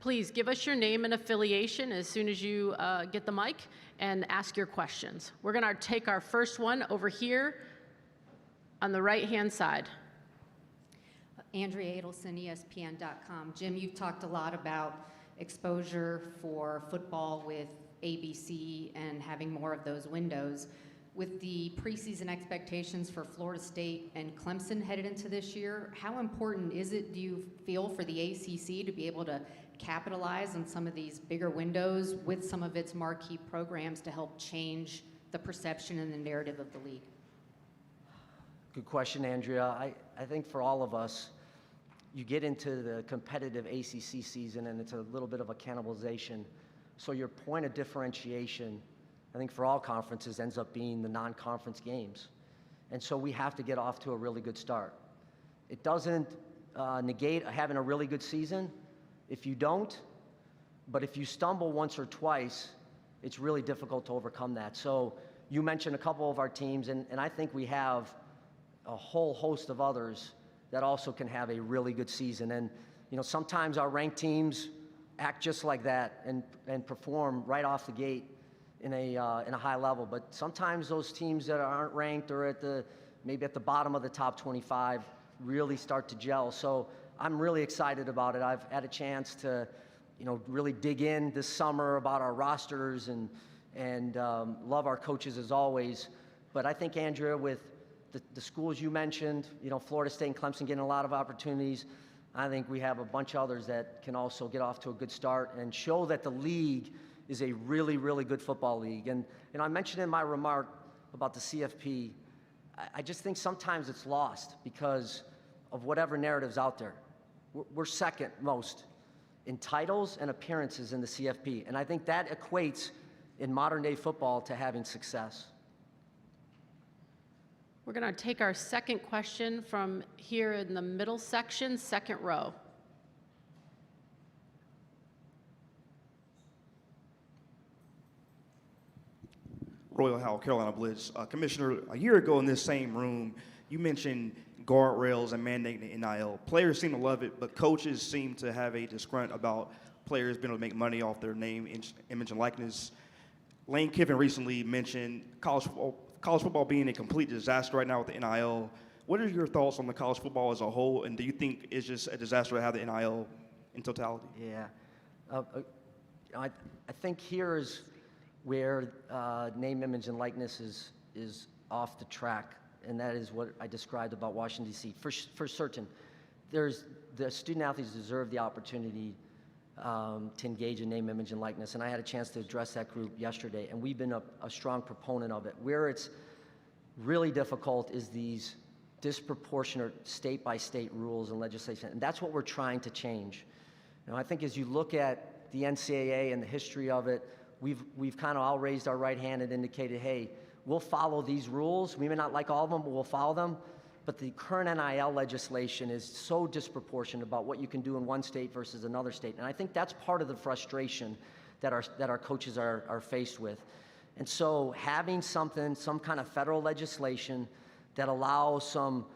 Please give us your name and affiliation as soon as you get the mic and ask your questions. We're going to take our first one over here on the right-hand side. Andrea Adelson, ESPN.com. Jim, you've talked a lot about exposure for football with ABC and having more of those windows. With the preseason expectations for Florida State and Clemson headed into this year, how important is it, do you feel, for the ACC to be able to capitalize on some of these bigger windows with some of its marquee programs to help change the perception and the narrative of the league? Good question, Andrea. I think for all of us, you get into the competitive ACC season and it's a little bit of a cannibalization. So your point of differentiation, I think for all conferences, ends up being the non-conference games. And so we have to get off to a really good start. It doesn't negate having a really good season if you don't, but if you stumble once or twice, it's really difficult to overcome that. So you mentioned a couple of our teams, and I think we have a whole host of others that also can have a really good season. And you know, sometimes our ranked teams act just like that and perform right off the gate in a high level. But sometimes those teams that aren't ranked or maybe at the bottom of the top 25 really start to gel. So I'm really excited about it. I've had a chance to, you know, really dig in this summer about our rosters and love our coaches as always. But I think, Andrea, with the schools you mentioned, you know, Florida State and Clemson getting a lot of opportunities, I think we have a bunch of others that can also get off to a good start and show that the league is a really, really good football league. And I mentioned in my remark about the CFP, I just think sometimes it's lost because of whatever narrative's out there. We're second most in titles and appearances in the CFP. And I think that equates in modern day football to having success. We're going to take our second question from here in the middle section, second row. Royal Howell, Carolina Blitz. Commissioner, a year ago in this same room, you mentioned guardrails and mandating the NIL. Players seem to love it, but coaches seem to have a disgrunt about players being able to make money off their name, image, and likeness. Lane Kiffin recently mentioned college football being a complete disaster right now with the NIL. What are your thoughts on the college football as a whole, and do you think it's just a disaster to have the NIL in totality? Yeah. I think here is where name, image, and likeness is off the track, and that is what I described about Washington, D.C. For certain, the student-athletes deserve the opportunity to engage in name, image, and likeness, and I had a chance to address that group yesterday, and we've been a strong proponent of it. Where it's really difficult is these disproportionate state-by-state rules and legislation, and that's what we're trying to change. Now, I think as you look at the NCAA and the history of it, we've kind of all raised our right hand and indicated, hey, we'll follow these rules. We may not like all of them, but we'll follow them. But the current NIL legislation is so disproportionate about what you can do in one state versus another state. And I think that's part of the frustration that our coaches are faced with. And so having some kind of federal legislation that allows some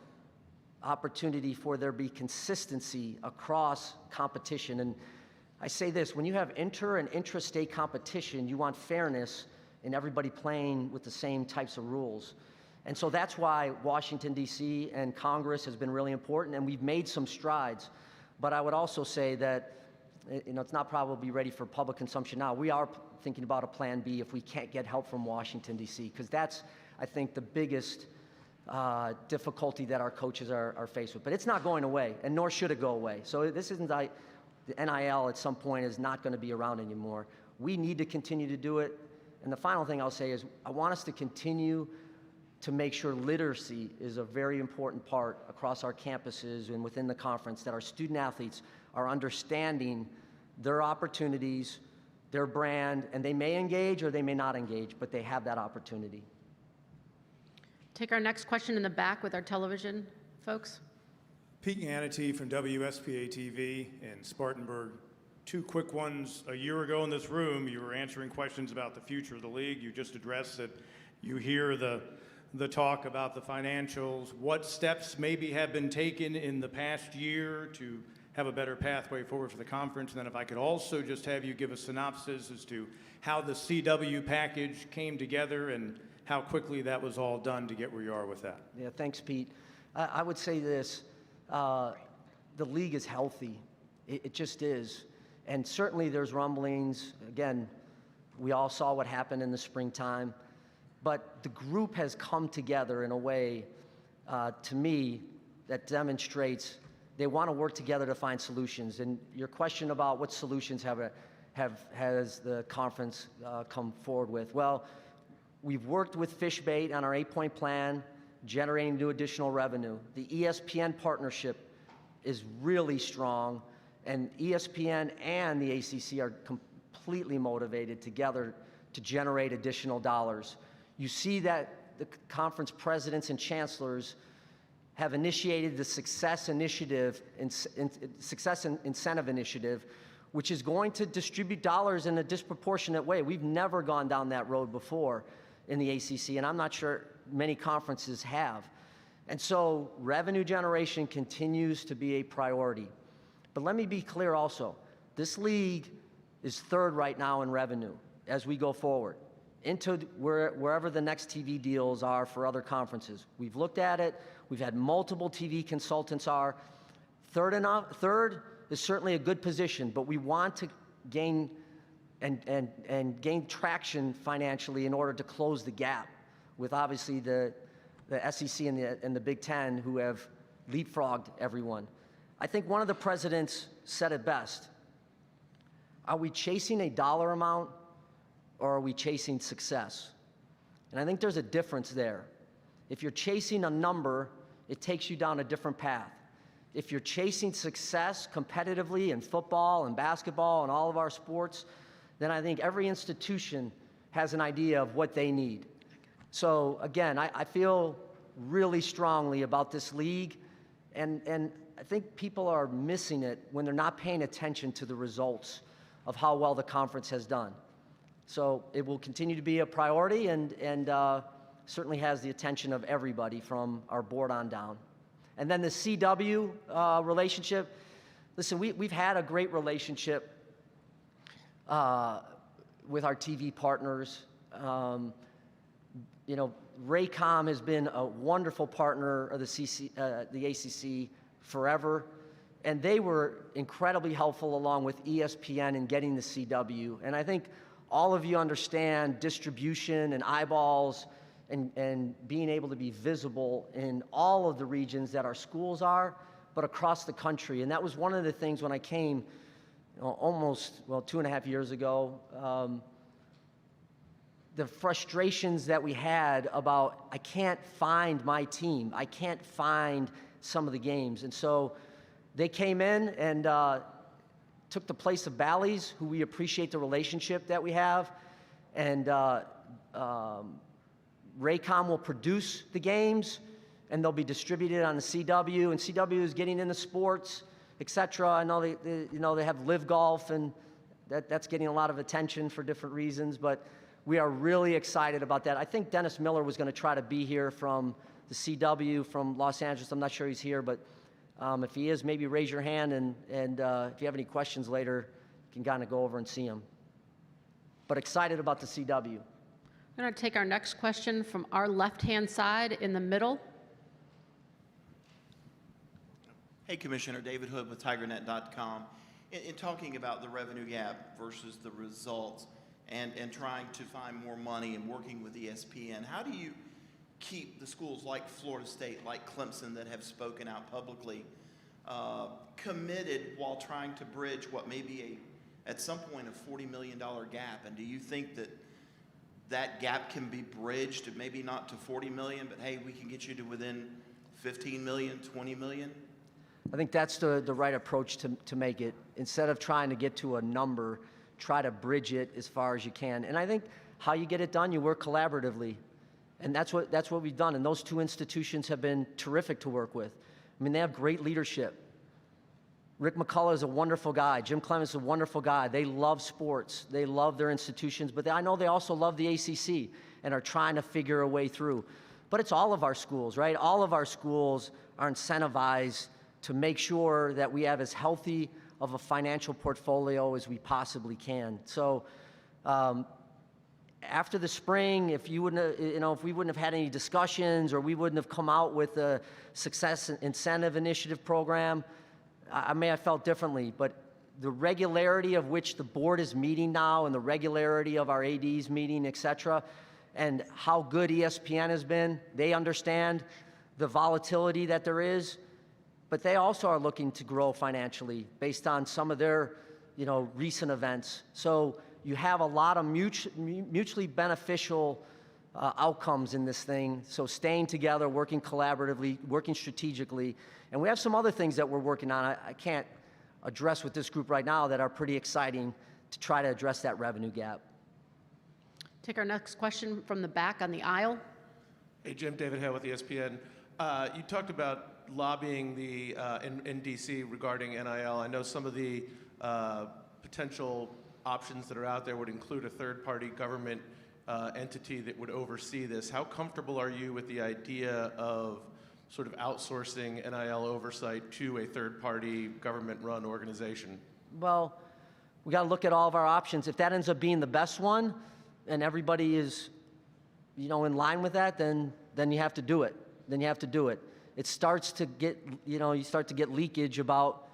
opportunity for there be consistency across competition. And I say this, when you have inter and intrastate competition, you want fairness in everybody playing with the same types of rules. And so that's why Washington, D.C. and Congress has been really important, and we've made some strides. But I would also say that, you know, it's not probably ready for public consumption now. We are thinking about a plan B if we can't get help from Washington, D.C., because that's, I think, the biggest difficulty that our coaches are faced with. But it's not going away, and nor should it go away. So this isn't like the NIL at some point is not going to be around anymore. We need to continue to do it. And the final thing I'll say is I want us to continue to make sure literacy is a very important part across our campuses and within the conference, that our student athletes are understanding their opportunities, their brand, and they may engage or they may not engage, but they have that opportunity. Take our next question in the back with our television folks. Pete Hannity from WSPA TV in Spartanburg. Two quick ones. A year ago in this room, you were answering questions about the future of the league. You just addressed that you hear the talk about the financials. What steps maybe have been taken in the past year to have a better pathway forward for the conference. And then if I could also just have you give a synopsis as to how the CW package came together and how quickly that was all done to get where you are with that. Yeah, thanks, Pete. I would say this, the league is healthy. It just is. And certainly there's rumblings. Again, we all saw what happened in the springtime. But the group has come together in a way, to me, that demonstrates they want to work together to find solutions. And your question about what solutions has the conference come forward with? Well, we've worked with Fishbait on our 8-point plan, generating new additional revenue. The ESPN partnership is really strong, and ESPN and the ACC are completely motivated together to generate additional dollars. You see that the conference presidents and chancellors have initiated the Success Initiative, Success Incentive Initiative, which is going to distribute dollars in a disproportionate way. We've never gone down that road before in the ACC, and I'm not sure many conferences have. And so revenue generation continues to be a priority. But let me be clear also, this league is third right now in revenue as we go forward into wherever the next TV deals are for other conferences. We've looked at it. We've had multiple TV consultants are. Third is certainly a good position, but we want to gain and gain traction financially in order to close the gap with obviously the SEC and the Big Ten, who have leapfrogged everyone. I think one of the presidents said it best. Are we chasing a dollar amount, or are we chasing success? And I think there's a difference there. If you're chasing a number, it takes you down a different path. If you're chasing success competitively in football and basketball and all of our sports, then I think every institution has an idea of what they need. So again, I feel really strongly about this league, and I think people are missing it when they're not paying attention to the results of how well the conference has done. So it will continue to be a priority, and certainly has the attention of everybody from our board on down. And then the CW relationship. Listen, we've had a great relationship with our TV partners. You know, Raycom has been a wonderful partner of the ACC forever, and they were incredibly helpful along with ESPN in getting the CW. And I think all of you understand distribution and eyeballs and being able to be visible in all of the regions that our schools are, but across the country. And that was one of the things when I came almost 2.5 years ago, the frustrations that we had about, I can't find my team. I can't find some of the games. And so they came in and took the place of Bally's, who we appreciate the relationship that we have. And Raycom will produce the games, and they'll be distributed on the CW. And CW is getting into sports, etc. I know they have Live Golf, and that's getting a lot of attention for different reasons. But we are really excited about that. I think Dennis Miller was going to try to be here from the CW from Los Angeles. I'm not sure he's here, but if he is, maybe raise your hand, and if you have any questions later, you can kind of go over and see him. But excited about the CW. We're going to take our next question from our left-hand side in the middle. Hey, Commissioner, David Hood with TigerNet.com. In talking about the revenue gap versus the results and trying to find more money and working with ESPN, how do you keep the schools like Florida State, like Clemson, that have spoken out publicly, committed while trying to bridge what may be at some point a $40 million gap? And do you think that gap can be bridged, maybe not to 40 million, but hey, we can get you to within 15 million, 20 million? I think that's the right approach to make it. Instead of trying to get to a number, try to bridge it as far as you can. And I think how you get it done, you work collaboratively. And that's what we've done. And those two institutions have been terrific to work with. I mean, they have great leadership. Rick McCullough is a wonderful guy. Jim Clements is a wonderful guy. They love sports. They love their institutions. But I know they also love the ACC and are trying to figure a way through. But it's all of our schools, right? All of our schools are incentivized to make sure that we have as healthy of a financial portfolio as we possibly can. So after the spring, if you wouldn't have, if we wouldn't have had any discussions or we wouldn't have come out with a success incentive initiative program, I may have felt differently. But the regularity of which the board is meeting now and the regularity of our ADs meeting, et cetera, and how good ESPN has been, they understand the volatility that there is, but they also are looking to grow financially based on some of their, recent events. So you have a lot of mutually beneficial outcomes in this thing. So staying together, working collaboratively, working strategically. And we have some other things that we're working on I can't address with this group right now that are pretty exciting to try to address that revenue gap. Take our next question from the back on the aisle. Hey, Jim, David Hale with ESPN. You talked about lobbying in D.C. regarding NIL. I know some of the potential options that are out there would include a third-party government entity that would oversee this. How comfortable are you with the idea of sort of outsourcing NIL oversight to a third-party government-run organization? Well, we got to look at all of our options. If that ends up being the best one and everybody is, in line with that, then you have to do it. It starts to get, you start to get leakage about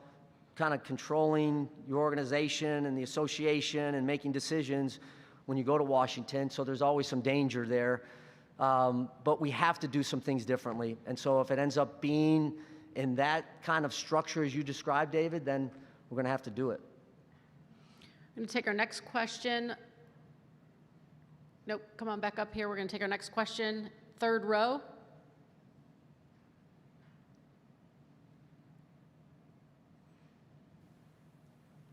kind of controlling your organization and the association and making decisions when you go to Washington. So there's always some danger there. But we have to do some things differently. And so if it ends up being in that kind of structure as you described, David, then we're going to have to do it. I'm going to take our next question. Nope, come on back up here. We're going to take our next question. Third row.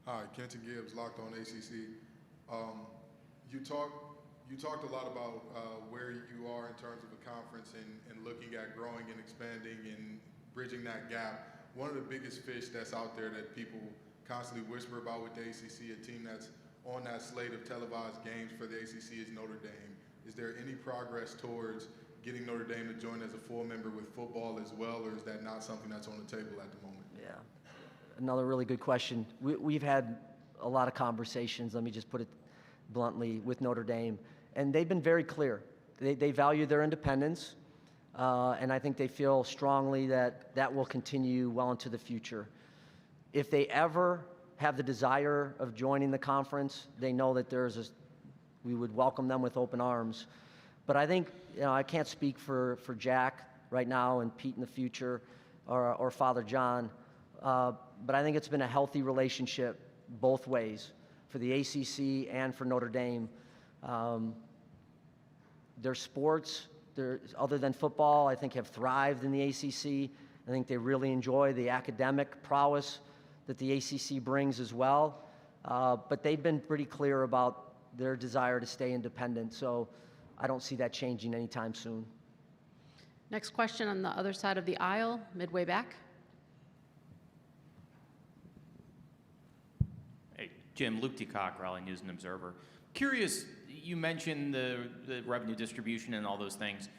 Hi, Kenton Gibbs, Locked On ACC. You talked a lot about where you are in terms of the conference and looking at growing and expanding and bridging that gap. One of the biggest fish that's out there that people constantly whisper about with the ACC, a team that's on that slate of televised games for the ACC, is Notre Dame. Is there any progress towards getting Notre Dame to join as a full member with football as well, or is that not something that's on the table at the moment? Yeah, another really good question. We've had a lot of conversations, let me just put it bluntly, with Notre Dame, and they've been very clear. They value their independence, and I think they feel strongly that that will continue well into the future. If they ever have the desire of joining the conference, they know that we would welcome them with open arms. But I think, I can't speak for Jack right now and Pete in the future or Father John, but I think it's been a healthy relationship both ways for the ACC and for Notre Dame. Their sports, other than football, I think have thrived in the ACC. I think they really enjoy the academic prowess that the ACC brings as well. But they've been pretty clear about their desire to stay independent. So I don't see that changing anytime soon. Next question on the other side of the aisle, midway back. Hey, Jim, Luke T. Cock, Raleigh News and Observer. Curious, you mentioned the revenue distribution and all those things.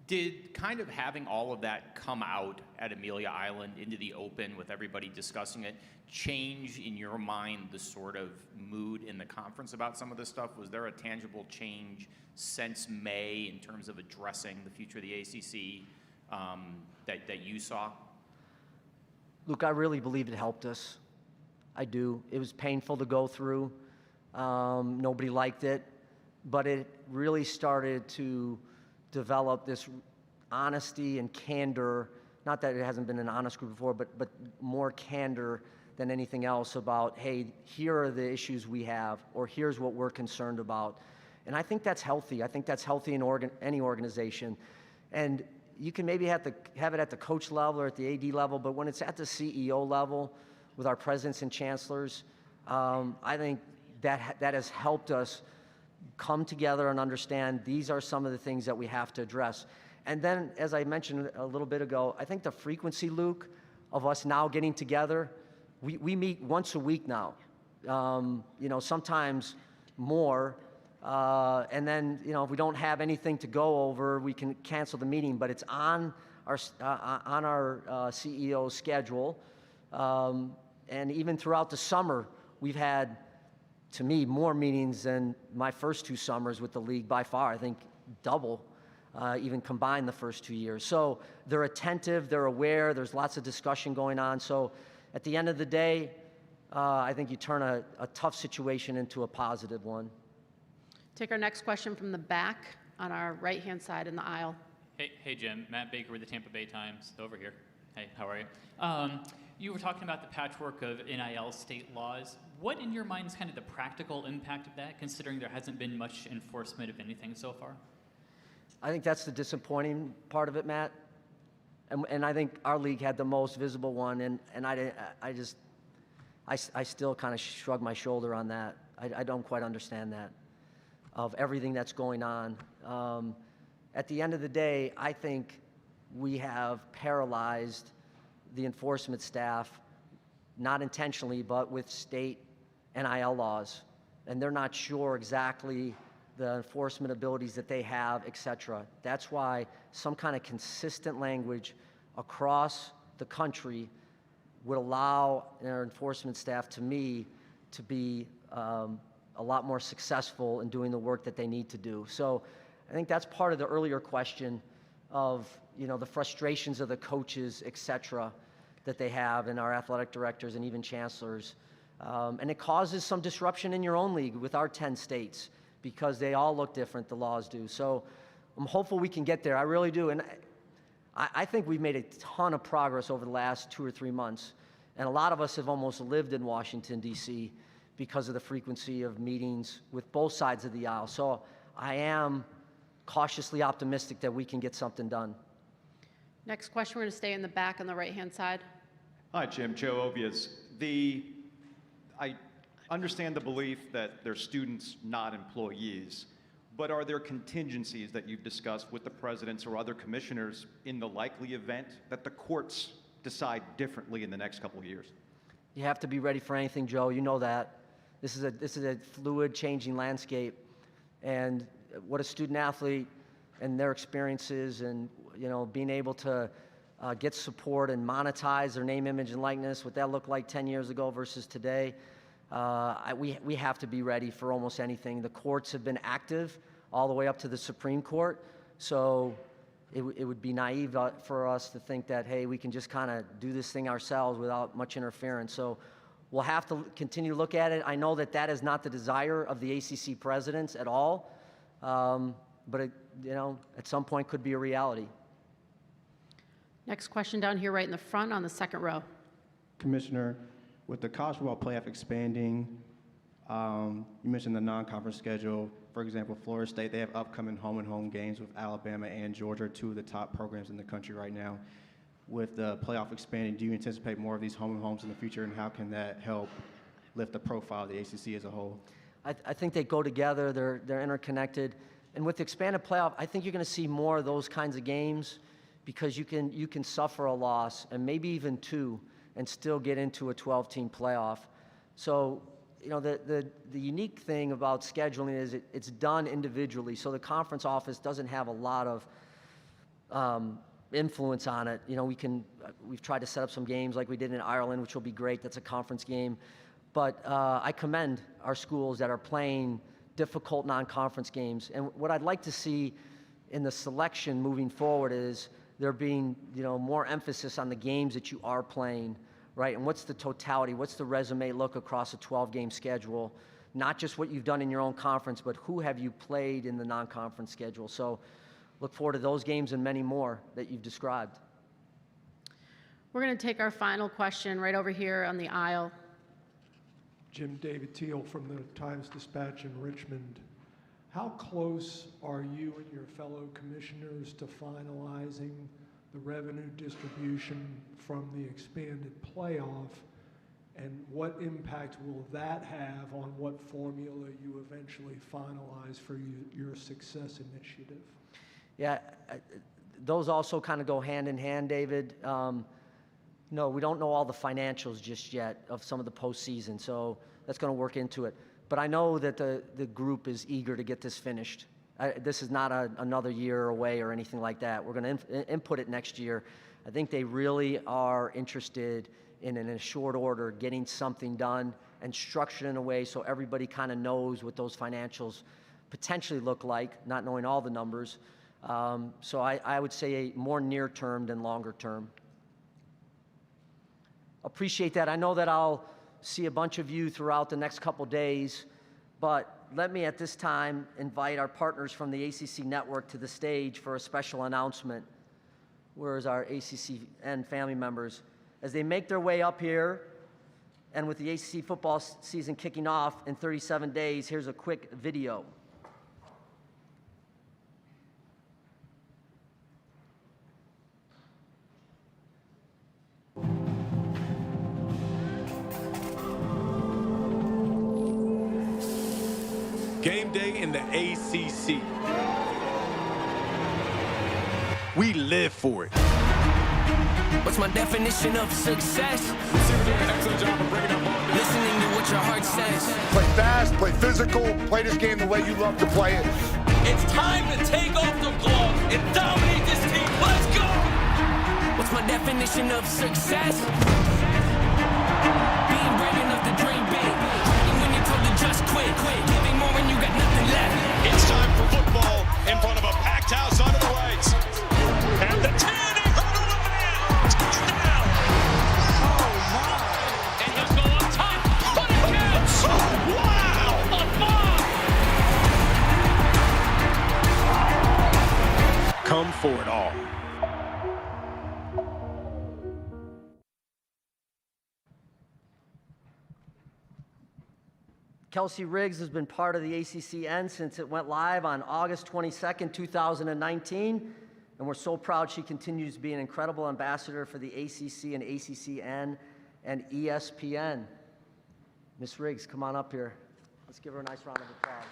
Did kind of having all of that come out at Amelia Island into the open with everybody discussing it change in your mind the sort of mood in the conference about some of this stuff? Was there a tangible change since May in terms of addressing the future of the ACC that you saw? Luke, I really believe it helped us. I do. It was painful to go through. Nobody liked it, but it really started to develop this honesty and candor. Not that it hasn't been an honest group before, but more candor than anything else about, hey, here are the issues we have, or here's what we're concerned about. And I think that's healthy. I think that's healthy in any organization. And you can maybe have it at the coach level or at the AD level, but when it's at the CEO level with our presidents and chancellors, I think that has helped us come together and understand these are some of the things that we have to address. And then, as I mentioned a little bit ago, I think the frequency, Luke, of us now getting together, we meet once a week now, sometimes more. And then, if we don't have anything to go over, we can cancel the meeting, but it's on CEO's schedule. And even throughout the summer, we've had, to me, more meetings than my first 2 summers with the league by far. I think double, even combined the first 2 years. So they're attentive, they're aware, there's lots of discussion going on. So at the end of the day, I think you turn a tough situation into a positive one. Take our next question from the back on our right-hand side in the aisle. Hey, Jim. Matt Baker with the Tampa Bay Times, over here. Hey, how are you? You were talking about the patchwork of NIL state laws. What, in your mind, is kind of the practical impact of that, considering there hasn't been much enforcement of anything so far? I think that's the disappointing part of it, Matt. And I think our league had the most visible one, and I still kind of shrug my shoulder on that. I don't quite understand that, of everything that's going on. At the end of the day, I think we have paralyzed the enforcement staff, not intentionally, but with state NIL laws. And they're not sure exactly the enforcement abilities that they have, et cetera. That's why some kind of consistent language across the country would allow our enforcement staff, to me, to be a lot more successful in doing the work that they need to do. So I think that's part of the earlier question of, the frustrations of the coaches, et cetera, that they have, and our athletic directors and even chancellors. And it causes some disruption in your own league with our 10 states, because they all look different, the laws do. So I'm hopeful we can get there. I really do. And I think we've made a ton of progress over the last 2 or 3 months. And a lot of us have almost lived in Washington, D.C., because of the frequency of meetings with both sides of the aisle. So I am cautiously optimistic that we can get something done. Next question, we're going to stay in the back on the right-hand side. Hi, Jim. Joe Obias. I understand the belief that they're students, not employees, but are there contingencies that you've discussed with the presidents or other commissioners in the likely event that the courts decide differently in the next couple of years? You have to be ready for anything, Joe. You know that. This is a fluid, changing landscape. And what a student athlete and their experiences and, being able to get support and monetize their name, image, and likeness, what that looked like 10 years ago versus today, we have to be ready for almost anything. The courts have been active all the way up to the Supreme Court. So it would be naive for us to think that, hey, we can just kind of do this thing ourselves without much interference. So we'll have to continue to look at it. I know that is not the desire of the ACC presidents at all, but it, at some point could be a reality. Next question down here right in the front on the second row. Commissioner, with the college football playoff expanding, you mentioned the non-conference schedule. For example, Florida State, they have upcoming home-and-home games with Alabama and Georgia, 2 of the top programs in the country right now. With the playoff expanding, do you anticipate more of these home-and-homes in the future, and how can that help lift the profile of the ACC as a whole? I think they go together. They're interconnected. And with the expanded playoff, I think you're going to see more of those kinds of games, because you can suffer a loss, and maybe even 2, and still get into a 12-team playoff. So, the unique thing about scheduling is it's done individually. So the conference office doesn't have a lot of influence on it. We've tried to set up some games like we did in Ireland, which will be great. That's a conference game. But I commend our schools that are playing difficult non-conference games. And what I'd like to see in the selection moving forward is there being, more emphasis on the games that you are playing, right? And what's the totality? What's the resume look across a 12-game schedule? Not just what you've done in your own conference, but who have you played in the non-conference schedule? So look forward to those games and many more that you've described. We're going to take our final question right over here on the aisle. Jim, David Teal from the Times-Dispatch in Richmond. How close are you and your fellow commissioners to finalizing the revenue distribution from the expanded playoff, and what impact will that have on what formula you eventually finalize for your success initiative? Yeah, those also kind of go hand in hand, David. No, we don't know all the financials just yet of some of the postseason, so that's going to work into it. But I know that the group is eager to get this finished. This is not another year away or anything like that. We're going to input it next year. I think they really are interested in a short order getting something done and structured in a way so everybody kind of knows what those financials potentially look like, not knowing all the numbers. So I would say more near term than longer term. Appreciate that. I know that I'll see a bunch of you throughout the next couple days, but let me at this time invite our partners from the ACC Network to the stage for a special announcement. Where's our ACCN family members? As they make their way up here, and with the ACC football season kicking off in 37 days, here's a quick video. Game day in the ACC. We live for it. What's my definition of success? Listening to what your heart says. Play fast, play physical, play this game the way you love to play it. It's time to take off the gloves and dominate this team. Let's go! What's my definition of success? Being brave enough to dream big. Quitting when you're told to just quit. Giving more when you got nothing left. It's time for football in front of a packed house under the lights. And the 10, he hurdled the man. Touchdown! Oh, my. And he'll go on top. What a catch! Oh, wow! A bomb! Come for it all. Kelsey Riggs has been part of the ACCN since it went live on August 22nd, 2019, and we're so proud she continues to be an incredible ambassador for the ACC and ACCN and ESPN. Miss Riggs, come on up here. Let's give her a nice round of applause.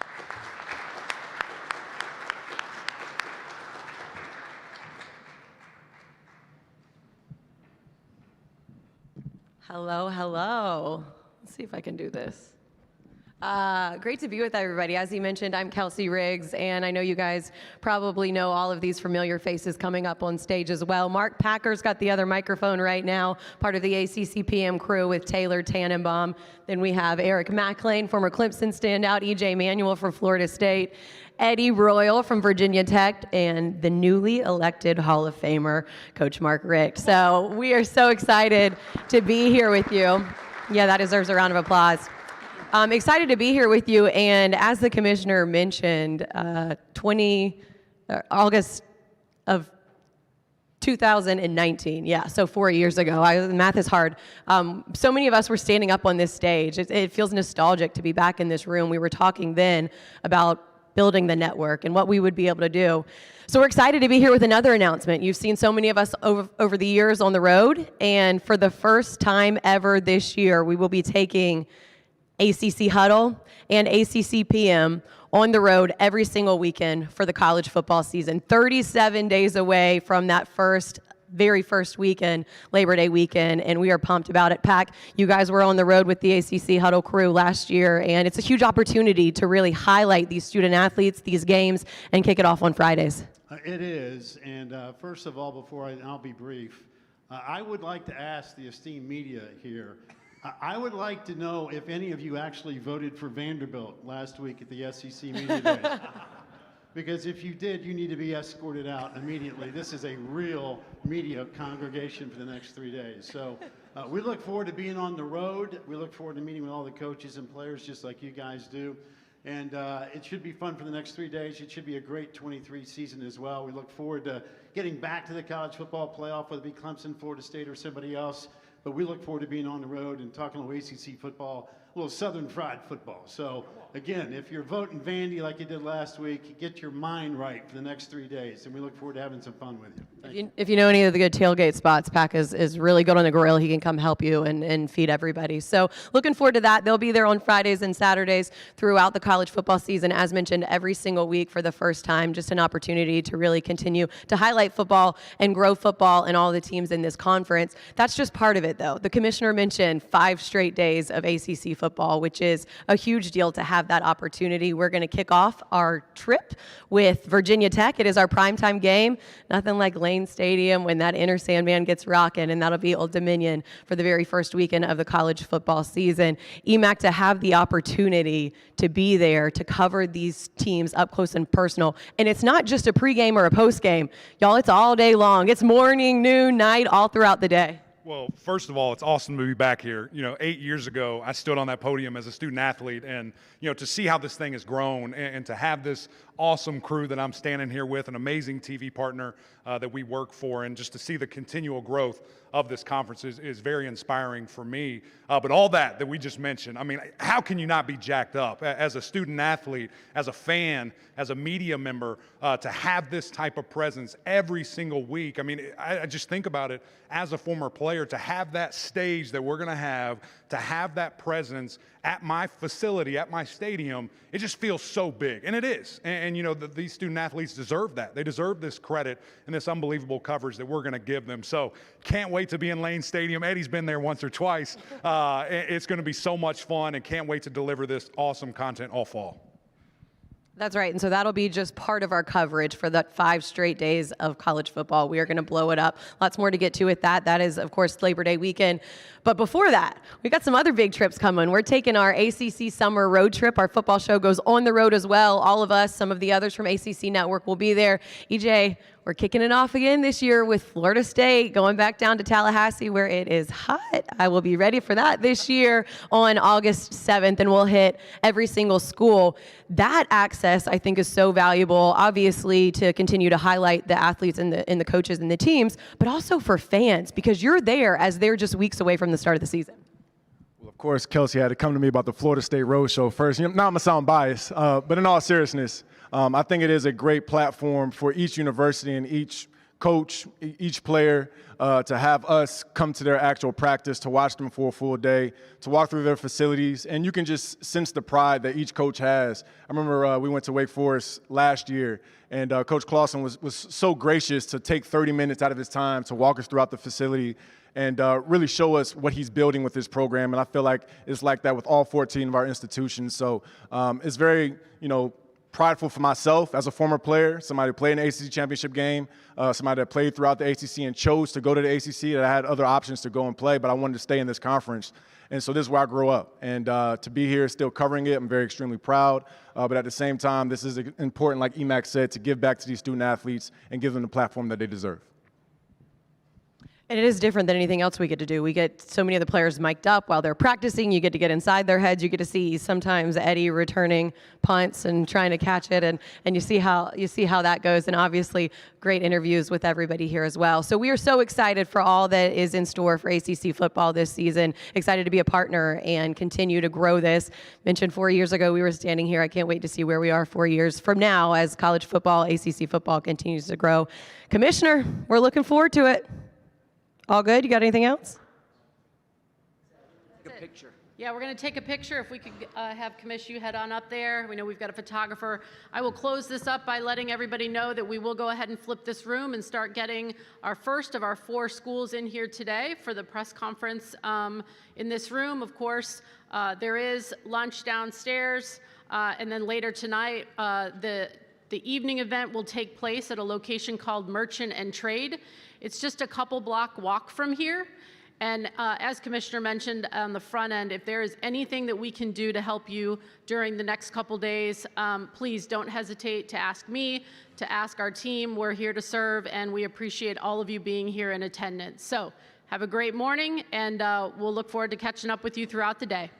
Hello, hello. Let's see if I can do this. Great to be with everybody. As you mentioned, I'm Kelsey Riggs, and I know you guys probably know all of these familiar faces coming up on stage as well. Mark Packer's got the other microphone right now, part of the ACC PM crew with Taylor Tannenbaum. Then we have Eric McLean, former Clemson standout, EJ Manuel from Florida State, Eddie Royal from Virginia Tech, and the newly elected Hall of Famer, Coach Mark Richt. So we are so excited to be here with you. Yeah, that deserves a round of applause. I'm excited to be here with you, and as the commissioner mentioned, August of 2019, yeah, so 4 years ago. Math is hard. So many of us were standing up on this stage. It feels nostalgic to be back in this room. We were talking then about building the network and what we would be able to do. So we're excited to be here with another announcement. You've seen so many of us over the years on the road, and for the first time ever this year, we will be taking ACC Huddle and ACC PM on the road every single weekend for the college football season. 37 days away from that very first weekend, Labor Day weekend, and we are pumped about it. Pac, you guys were on the road with the ACC Huddle crew last year, and it's a huge opportunity to really highlight these student athletes, these games, and kick it off on Fridays. It is, and first of all, I'll be brief, I would like to ask the esteemed media here, I would like to know if any of you actually voted for Vanderbilt last week at the SEC Media Day. Because if you did, you need to be escorted out immediately. This is a real media congregation for the next 3 days. So we look forward to being on the road. We look forward to meeting with all the coaches and players just like you guys do. And it should be fun for the next 3 days. It should be a great 23 season as well. We look forward to getting back to the college football playoff, whether it be Clemson, Florida State, or somebody else. But we look forward to being on the road and talking a little ACC football, a little Southern fried football. So, again, if you're voting Vandy like you did last week, get your mind right for the next 3 days. And we look forward to having some fun with you. If you know any of the good tailgate spots, Pac is really good on the grill. He can come help you and feed everybody. So looking forward to that. They'll be there on Fridays and Saturdays throughout the college football season, as mentioned, every single week for the first time. Just an opportunity to really continue to highlight football and grow football and all the teams in this conference. That's just part of it, though. The commissioner mentioned 5 straight days of ACC football, which is a huge deal to have that opportunity. We're going to kick off our trip with Virginia Tech. It is our primetime game. Nothing like Lane Stadium when that inner Sandman gets rocking, and that'll be Old Dominion for the very first weekend of the college football season. EMAC, to have the opportunity to be there to cover these teams up close and personal. And it's not just a pregame or a postgame. Y'all, it's all day long. It's morning, noon, night, all throughout the day. Well, first of all, it's awesome to be back here. 8 years ago, I stood on that podium as a student athlete, and, to see how this thing has grown and to have this awesome crew that I'm standing here with, an amazing TV partner that we work for, and just to see the continual growth of this conference is very inspiring for me. But all that we just mentioned, I mean, how can you not be jacked up as a student athlete, as a fan, as a media member, to have this type of presence every single week? I mean, I just think about it as a former player, to have that stage that we're going to have that presence at my facility, at my stadium, it just feels so big. And it is. And these student athletes deserve that. They deserve this credit and this unbelievable coverage that we're going to give them. So can't wait to be in Lane Stadium. Eddie's been there once or twice. It's going to be so much fun, and can't wait to deliver this awesome content all fall. That's right. And so that'll be just part of our coverage for that 5 straight days of college football. We are going to blow it up. Lots more to get to with that. That is, of course, Labor Day weekend. But before that, we got some other big trips coming. We're taking our ACC summer road trip. Our football show goes on the road as well. All of us, some of the others from ACC Network will be there. EJ, we're kicking it off again this year with Florida State, going back down to Tallahassee where it is hot. I will be ready for that this year on August 7th, and we'll hit every single school. That access, I think, is so valuable, obviously, to continue to highlight the athletes and the coaches and the teams, but also for fans, because you're there as they're just weeks away from the start of the season. Well, of course, Kelsey had to come to me about the Florida State Road Show first. Now I'm going to sound biased, but in all seriousness, I think it is a great platform for each university and each coach, each player, to have us come to their actual practice, to watch them for a full day, to walk through their facilities, and you can just sense the pride that each coach has. I remember we went to Wake Forest last year, and Coach Clausen was so gracious to take 30 minutes out of his time to walk us throughout the facility and really show us what he's building with his program. And I feel like it's like that with all 14 of our institutions. So it's very, prideful for myself as a former player, somebody who played in the ACC championship game, somebody that played throughout the ACC and chose to go to the ACC, that I had other options to go and play, but I wanted to stay in this conference. And so this is where I grew up. And to be here still covering it, I'm very extremely proud. But at the same time, this is important, like EMAC said, to give back to these student athletes and give them the platform that they deserve. And it is different than anything else we get to do. We get so many of the players mic'd up while they're practicing. You get to get inside their heads. You get to see sometimes Eddie returning punts and trying to catch it, and you see how that goes. And obviously, great interviews with everybody here as well. So we are so excited for all that is in store for ACC football this season. Excited to be a partner and continue to grow this. Mentioned 4 years ago we were standing here. I can't wait to see where we are 4 years from now as college football, ACC football continues to grow. Commissioner, we're looking forward to it. All good? You got anything else? Take a picture. Yeah, we're going to take a picture. If we could have Commish, you head on up there. We know we've got a photographer. I will close this up by letting everybody know that we will go ahead and flip this room and start getting our first of our 4 schools in here today for the press conference in this room. Of course, there is lunch downstairs, and then later tonight, the evening event will take place at a location called Merchant and Trade. It's just a couple block walk from here. And as Commissioner mentioned on the front end, if there is anything that we can do to help you during the next couple days, please don't hesitate to ask me, to ask our team. We're here to serve, and we appreciate all of you being here in attendance. So have a great morning, and we'll look forward to catching up with you throughout the day.